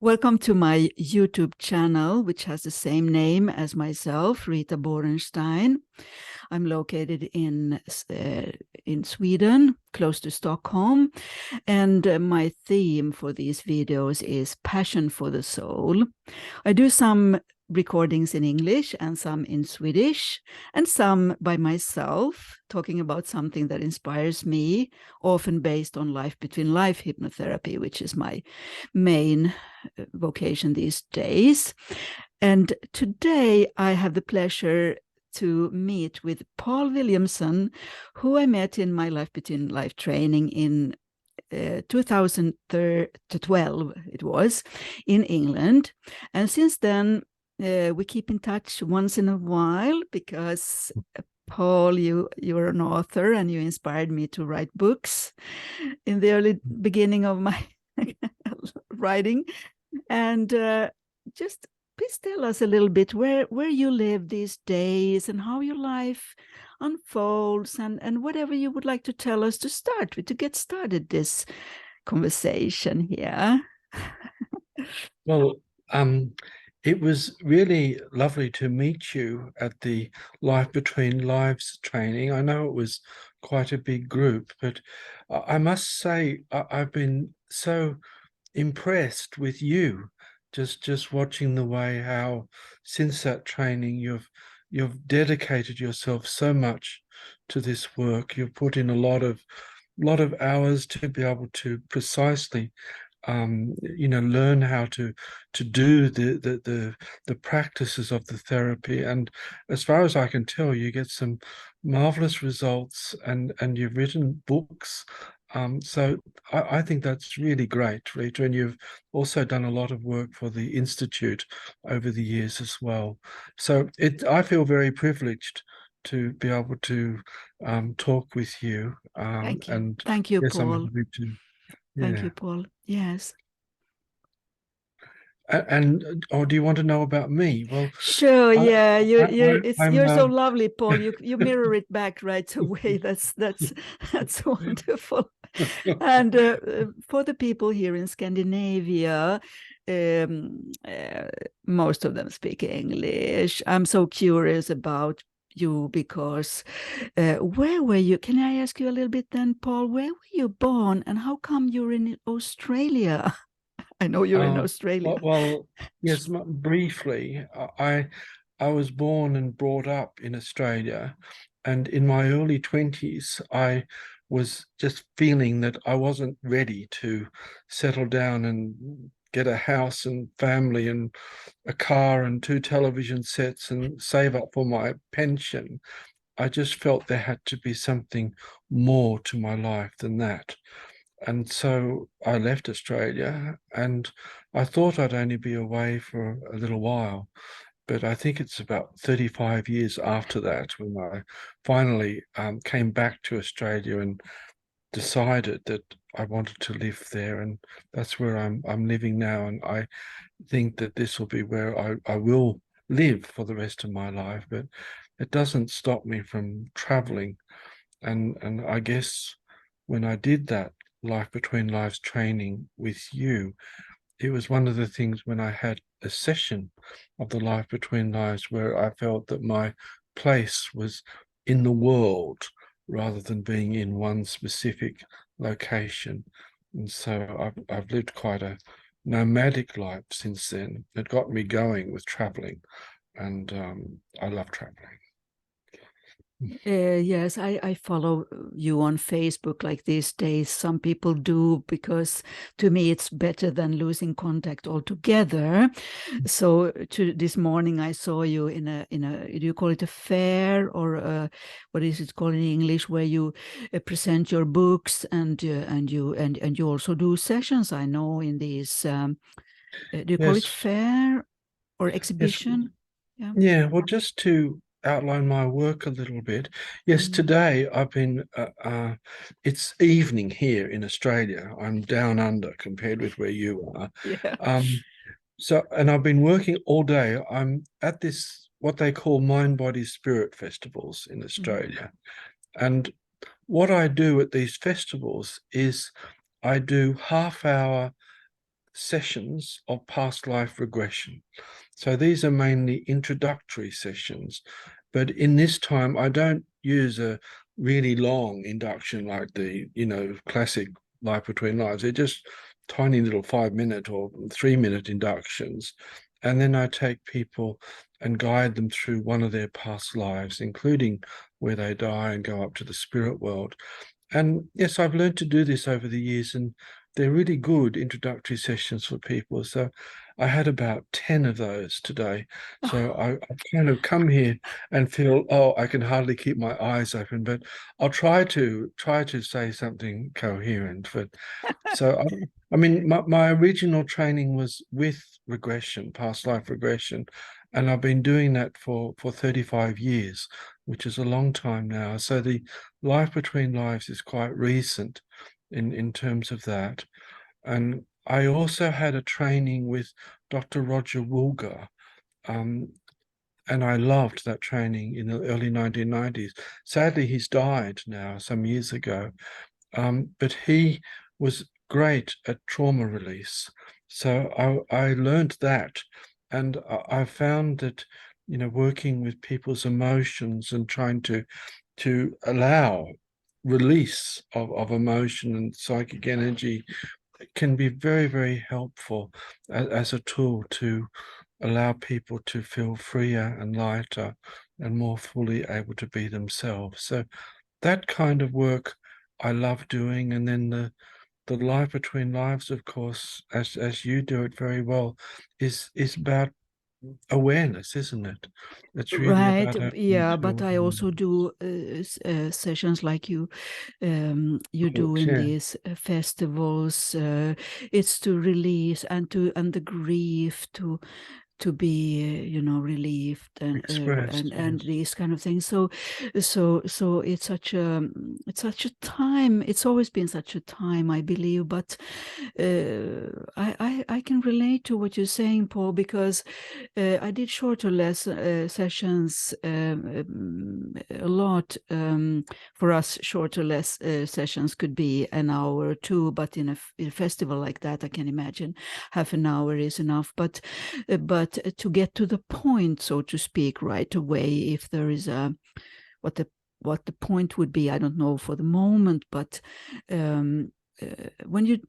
Welcome to my YouTube channel, which has the same name as myself, Rita Borenstein. I'm located in Sweden, close to Stockholm, and my theme for these videos is Passion for the Soul. I do some recordings in English and some in Swedish, and some by myself, talking about something that inspires me, often based on life between life hypnotherapy, which is my main vocation these days. And today I have the pleasure to meet with Paul Williamson, who I met in my Life Between Life training in 2012, it was, in England. And since then, we keep in touch once in a while because Paul, you're an author and you inspired me to write books in the early beginning of my writing. And just please tell us a little bit where you live these days and how your life unfolds, and whatever you would like to tell us to start with, to get started this conversation here. Well, it was really lovely to meet you at the Life Between Lives training. I know it was quite a big group, but I must say I've been so impressed with you, just watching the way how since that training you've dedicated yourself so much to this work. You've put in a lot of hours to be able to precisely learn how to do the practices of the therapy. And as far as I can tell, you get some marvelous results, and you've written books. So I think that's really great, Rita. And you've also done a lot of work for the Institute over the years as well. So I feel very privileged to be able to talk with you. Thank you. And Thank you, yes, I'm Paul. happy to. Thank Yeah. you, Paul. Yes. And or do you want to know about me? Well, Sure. Yeah. You're so I'm lovely, Paul. You mirror it back right away. That's wonderful. And for the people here in Scandinavia, most of them speak English. I'm so curious about you because where were you? Can I ask you a little bit then, Paul? Where were you born, and how come you're in Australia? I know you're in Australia. well, yes, briefly, I was born and brought up in Australia, and in my early 20s, I was just feeling that I wasn't ready to settle down and get a house and family and a car and 2 television sets and save up for my pension. I just felt there had to be something more to my life than that. And so I left Australia, and I thought I'd only be away for a little while. But I think it's about 35 years after that when I finally came back to Australia and decided that I wanted to live there. And that's where I'm living now. And I think that this will be where I will live for the rest of my life. But it doesn't stop me from traveling. And I guess when I did that Life Between Lives training with you, it was one of the things when I had a session of the Life Between Lives where I felt that my place was in the world rather than being in one specific location. And so I've lived quite a nomadic life since then. It got me going with traveling, and I love traveling. Yes, I follow you on Facebook like these days. Some people do, because to me it's better than losing contact altogether. So this morning I saw you in a do you call it a fair, or what is it called in English, where you present your books, and you also do sessions, I know, in these do you call it Yes, fair or yes. exhibition? Yeah. Yeah, well, just to outline my work a little bit. Yes, Mm. today I've been, it's evening here in Australia. I'm down under compared with where you are. Yeah. Um, and I've been working all day. I'm at this, what they call Mind, Body, Spirit festivals in Mm. Australia. And what I do at these festivals is I do half-hour sessions of past life regression. So these are mainly introductory sessions, but in this time I don't use a really long induction like the classic Life Between Lives. They're just tiny little 5-minute or 3-minute inductions, and then I take people and guide them through one of their past lives, including where they die and go up to the spirit world. And yes, I've learned to do this over the years, and they're really good introductory sessions for people. So I had about 10 of those today. So I kind of come here and feel, oh, I can hardly keep my eyes open, but I'll try to say something coherent. But so I mean, my original training was with regression, past life regression, and I've been doing that for 35 years, which is a long time now. So the Life Between Lives is quite recent in terms of that. And I also had a training with Dr. Roger Woolger, um, and I loved that training in the early 1990s. Sadly, he's died now some years ago, but he was great at trauma release. So I learned that, and I found that working with people's emotions and trying to allow release of emotion and psychic energy can be very, very helpful as a tool to allow people to feel freer and lighter and more fully able to be themselves. So that kind of work I love doing. And then the Life Between Lives, of course, as you do it very well, is about awareness, isn't it? It's really Right. about opening Yeah, to but I also awareness. do sessions like you do in Yeah, these festivals. It's to release and the grief to be relieved expressed, and yes. these kind of things. So it's such a time. It's always been such a time, I believe. But I can relate to what you're saying, Paul, because I did shorter sessions a lot. For us, shorter sessions could be an hour or two, but in a festival like that, I can imagine half an hour is enough. But to get to the point, so to speak, right away, if there is what the point would be, I don't know for the moment, but when you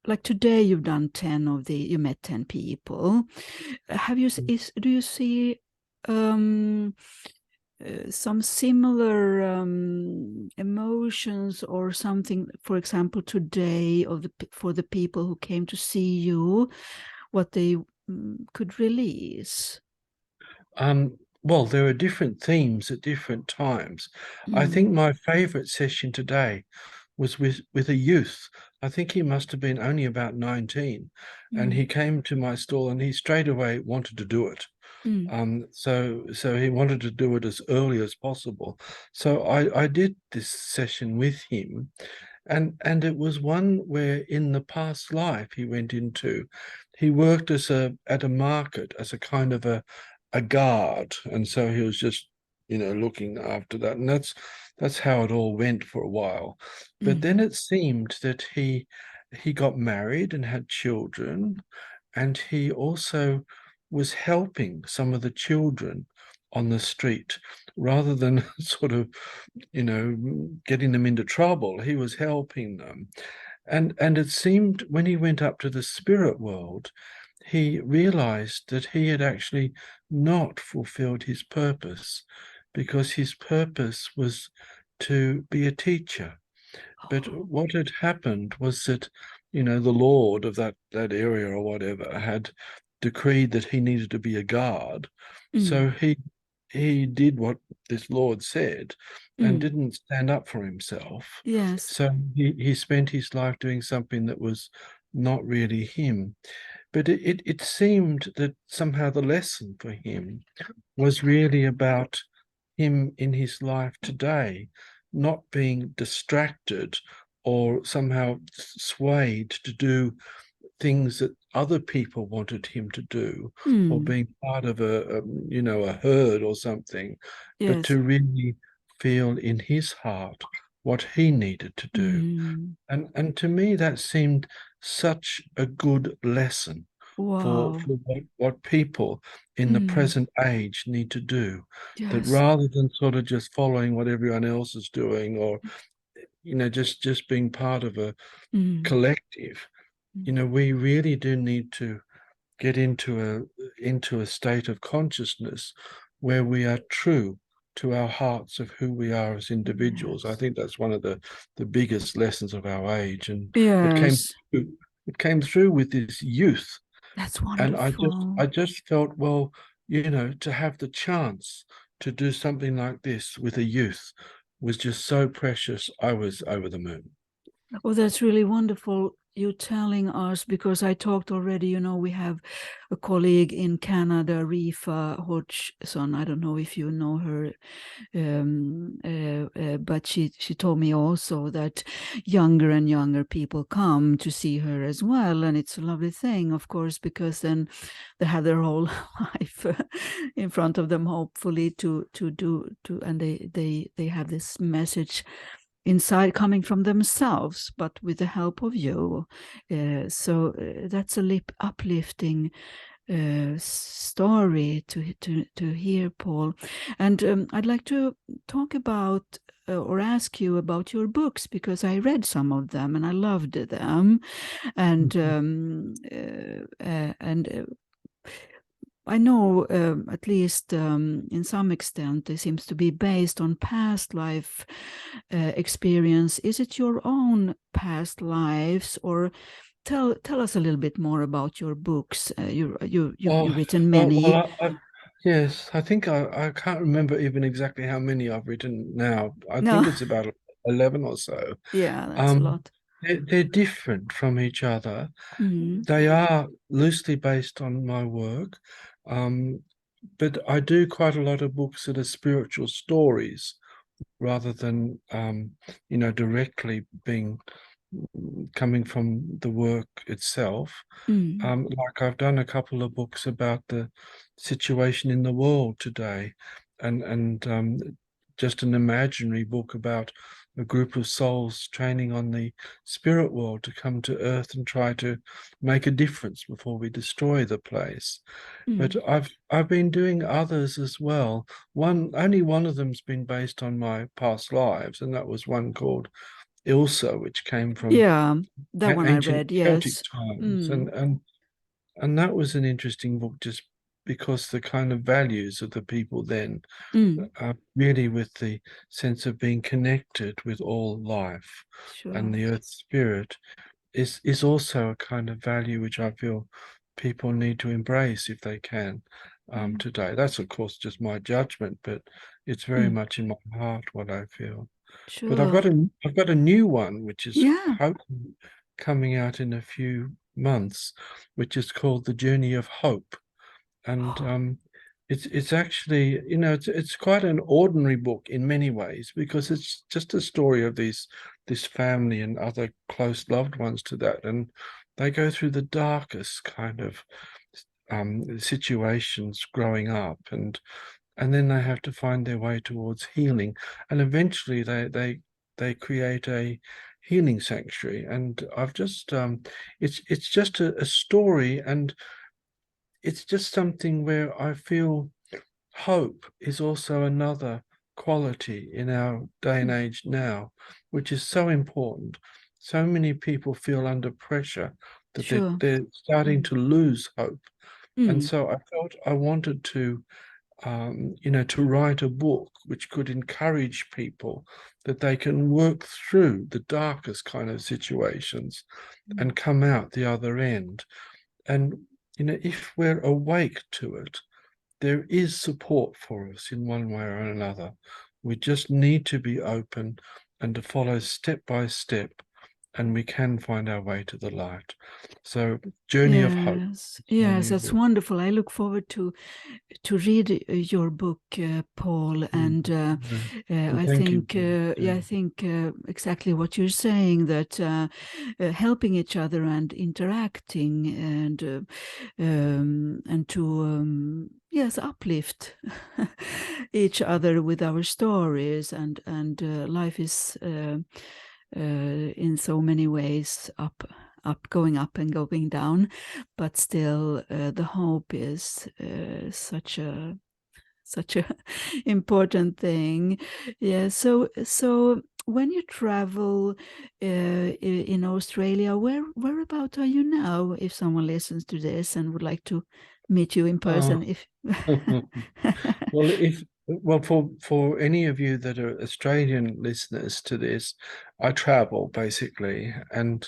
like today, you've done 10 you met 10 people. Do you see um, some similar emotions or something, for example, today for the people who came to see you, what they could release? Well, there are different themes at different times. I Mm, think my favorite session today was with a youth. I think he must have been only about 19, and mm, he came to my stall and he straight away wanted to do it. mm, So he wanted to do it as early as possible. So I did this session with him, and it was one where in the past life he went into, he worked at a market as a kind of a guard, and so he was just looking after that, and that's how it all went for a while. But mm, then it seemed that he got married and had children, and he also was helping some of the children on the street rather than sort of getting them into trouble. He was helping them. And it seemed when he went up to the spirit world, he realized that he had actually not fulfilled his purpose, because his purpose was to be a teacher. But what had happened was that, the Lord of that area or whatever had decreed that he needed to be a guard. mm, So he did what this Lord said and mm. didn't stand up for himself. Yes. So he spent his life doing something that was not really him. But it seemed that somehow the lesson for him was really about him in his life today, not being distracted or somehow swayed to do things that other people wanted him to do, or Mm, being part of a herd or something, but yes. to really feel in his heart what he needed to do. Mm, And to me, that seemed such a good lesson for Wow. what people in the Mm. present age need to do. That Yes. rather than sort of just following what everyone else is doing, or just being part of a Mm. collective, Mm. we really do need to get into a state of consciousness where we are true to our hearts of who we are as individuals. I Yes. think that's one of the biggest lessons of our age, and it came Yes. through, it came through with this youth. That's And wonderful. I just felt, well, to have the chance to do something like this with a youth was just so precious. I was over the moon. Oh, that's really wonderful. You telling us, because I talked already, we have a colleague in Canada, Rita Hodgson. I don't know if you know her, but she told me also that younger and younger people come to see her as well, and it's a lovely thing, of course, because then they have their whole life in front of them, hopefully, to do to, and they have this message inside coming from themselves, but with the help of you. So that's a uplifting story to hear, Paul. And I'd like to talk about or ask you about your books, because I read some of them and I loved them. And I know, at least in some extent, it seems to be based on past life experience. Is it your own past lives, or tell us a little bit more about your books? You've Oh, written many. yes, I think I can't remember even exactly how many I've written now. I No, think it's about 11 or so. yeah, that's a Um, lot. they're different from each other. Mm, They are loosely based on my work, um, but I do quite a lot of books that are spiritual stories rather than, directly being coming from the work itself. mm, Like I've done a couple of books about the situation in the world today, and just an imaginary book about a group of souls training on the spirit world to come to Earth and try to make a difference before we destroy the place. But mm. I've been doing others as well. Only one of them's been based on my past lives, and that was one called Ilsa, which came from Yeah, that one I ancient read. Celtic Yes. times, Mm, and that was an interesting book just because the kind of values of the people then, mm, really with the sense of being connected with all life and sure. the earth spirit, is also a kind of value which I feel people need to embrace if they can, Mm, today. That's of course just my judgment, but it's very mm, much in my heart what I feel. But sure. I've got a new one which is Yeah. hopefully coming out in a few months, which is called The Journey of Hope. And it's actually, it's quite an ordinary book in many ways, because it's just a story of this family and other close loved ones to that, and they go through the darkest kind of situations growing up, and then they have to find their way towards healing, and eventually they create a healing sanctuary. And I've just it's just a story, and it's just something where I feel hope is also another quality in our day and Mm, age now, which is so important. So many people feel under pressure that sure. they're starting Mm, to lose hope. And mm, so I felt I wanted to write a book which could encourage people that they can work through the darkest kind of situations mm. and come out the other end. And, if we're awake to it, there is support for us in one way or another. We just need to be open and to follow step by step, and we can find our way to the light. So, Journey of Hope Yes, is my yes, new that's book. wonderful. I look forward to read your book, Paul, Mm, and mm. And I thank you. think, yeah, I think exactly what you're saying, that helping each other and interacting and to yes, uplift each other with our stories, and life is in so many ways going up and going down, but still the hope is such a important thing. Yeah. So when you travel in Australia, whereabout are you now? If someone listens to this and would like to meet you in person, if well, for any of you that are Australian listeners to this, I travel basically, and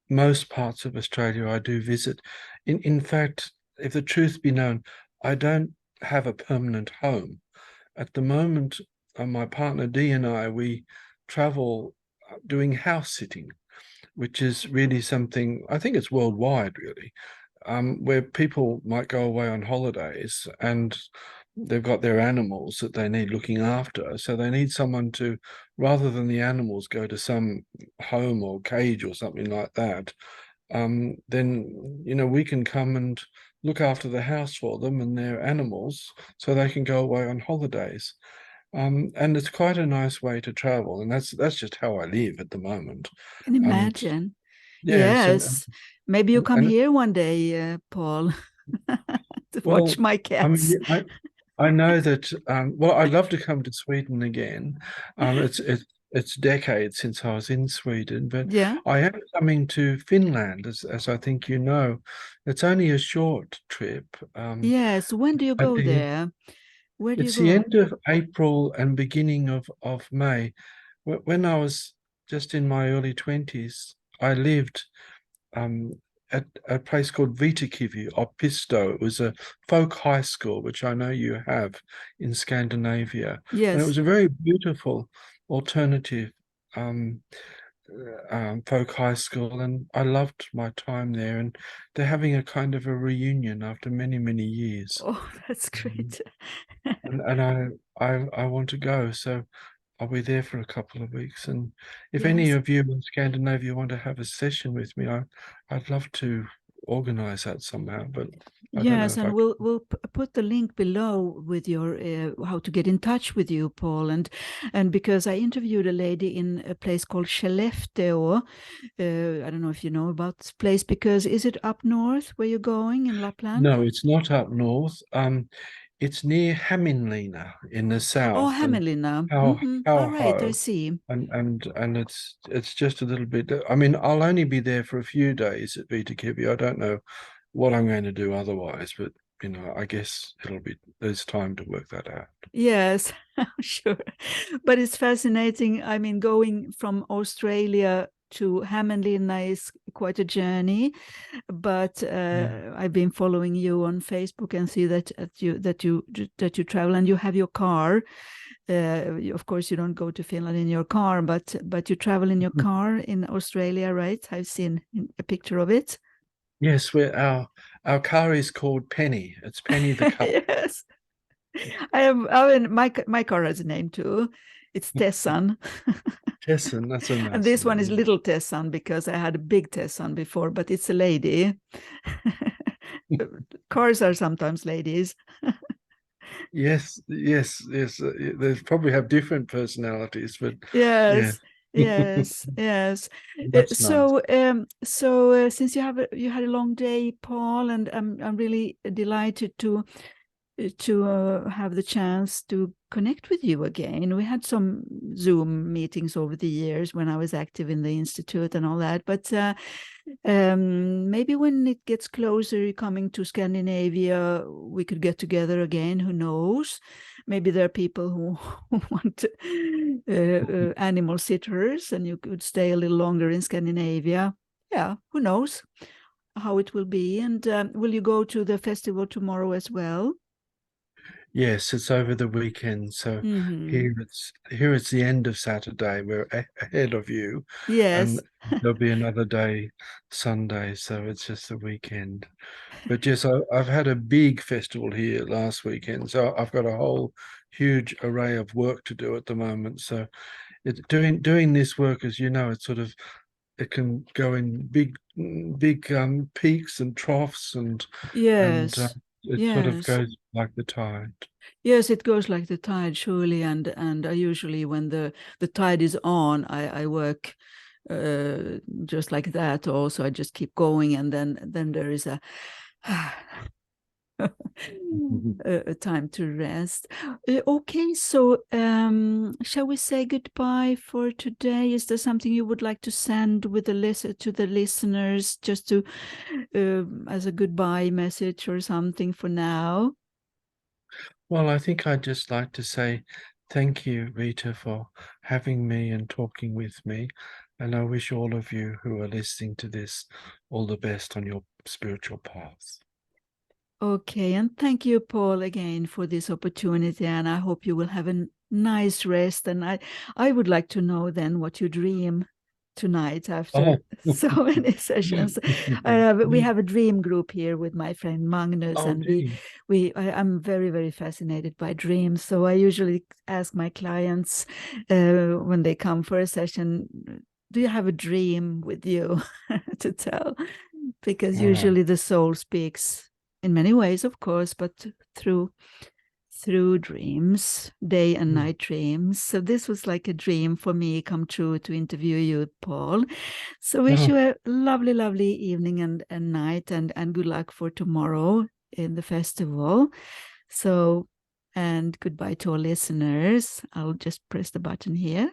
most parts of Australia I do visit. In fact, if the truth be known, I don't have a permanent home. At the moment, my partner Dee and we travel doing house sitting, which is really something, I think it's worldwide really, where people might go away on holidays and they've got their animals that they need looking after. So they need someone to, rather than the animals go to some home or cage or something like that, then, we can come and look after the house for them and their animals so they can go away on holidays. And it's quite a nice way to travel. And that's just how I live at the moment. can And imagine. yes, Yes, maybe you come and here one day, Paul, to watch well, my I cats. mean, I know that. Well, I'd love to come to Sweden again. It's decades since I was in Sweden, but Yeah. I am coming to Finland, as I think you know. It's only a short trip. Yes. When do you At go the there? Where do you It's the go? end of April and beginning of May. When I was just in my early 20s, I lived um, at a place called Viitakivi or Pisto. It was a folk high school, which I know you have in Scandinavia. And it Yes. was a very beautiful alternative folk high school. And I loved my time there. And they're having a kind of a reunion after many, many years. Oh, that's Um, great. and I want to go. So I'll be there for a couple of weeks. And if any Yes. of you in Scandinavia want to have a session with me, I'd love to organize that somehow, but I don't know Yes, if I and we'll put the link below with your how to get in touch with you, Paul, and because I interviewed a lady in a place called Skellefteå. I don't know if you know about this place, because is it up north where you're going in Lapland? No, it's not up north. It's near Hämeenlinna in the Oh, south, and Hämeenlinna. how All right, I ho, see. and it's just a little bit. I mean, I'll only be there for a few days at Viitakivi. I don't know what I'm going to do otherwise, but I guess there's time to work that out. Yes, sure. But it's fascinating. I mean, going from Australia to Hämeenlinna is quite a journey. But I've been following you on Facebook and see that you travel and you have your car. Of course, you don't go to Finland in your car, but you travel in your car in Australia, right? I've seen a picture of it. Yes, our car is called Penny. It's Penny the car. Yes, my car has a name too. It's Tessan. Tesson, that's a And nice this one is name. Little Tessan because I had a big Tessan before, but it's a lady. Cars are sometimes ladies. Yes, yes, yes. They probably have different personalities, but yeah, Yes, yes, yes. that's nice. So since you had a long day, Paul, and I'm really delighted to have the chance to connect with you again. We had some Zoom meetings over the years when I was active in the institute and all that, but maybe when it gets closer coming to Scandinavia, we could get together again. Who knows? Maybe there are people who want animal sitters, and you could stay a little longer in Scandinavia. Yeah, who knows how it will be? And will you go to the festival tomorrow as well? Yes, it's over the weekend, so Mm-hmm. here it's the end of Saturday. We're ahead of you, and Yes. there'll be another day Sunday, so it's just the weekend. But yes, I've had a big festival here last weekend, so I've got a whole huge array of work to do at the moment. So doing this work, as you know, it can go in big peaks and troughs, and Yes. it sort of Yes. goes like the tide. Yes, it goes like the tide, surely. And I usually, when the tide is on, I work just like that also. I just keep going, and then there is a a time to rest. Okay, so shall we say goodbye for today? Is there something you would like to send with to the listeners, just to as a goodbye message or something for now? Well, I think I'd just like to say thank you, Rita, for having me and talking with me. And I wish all of you who are listening to this all the best on your spiritual path. Okay, and thank you, Paul, again for this opportunity. And I hope you will have a nice rest. And I would like to know then what you dream tonight after so many sessions. We have a dream group here with my friend Magnus, and I'm very, very fascinated by dreams. So I usually ask my clients when they come for a session, do you have a dream with you to tell? Because usually the soul speaks in many ways, of course, but through dreams, day and night dreams. So this was like a dream for me come true to interview you, Paul. So wish you a lovely, lovely evening and night, and good luck for tomorrow in the festival. So, and goodbye to all listeners. I'll just press the button here.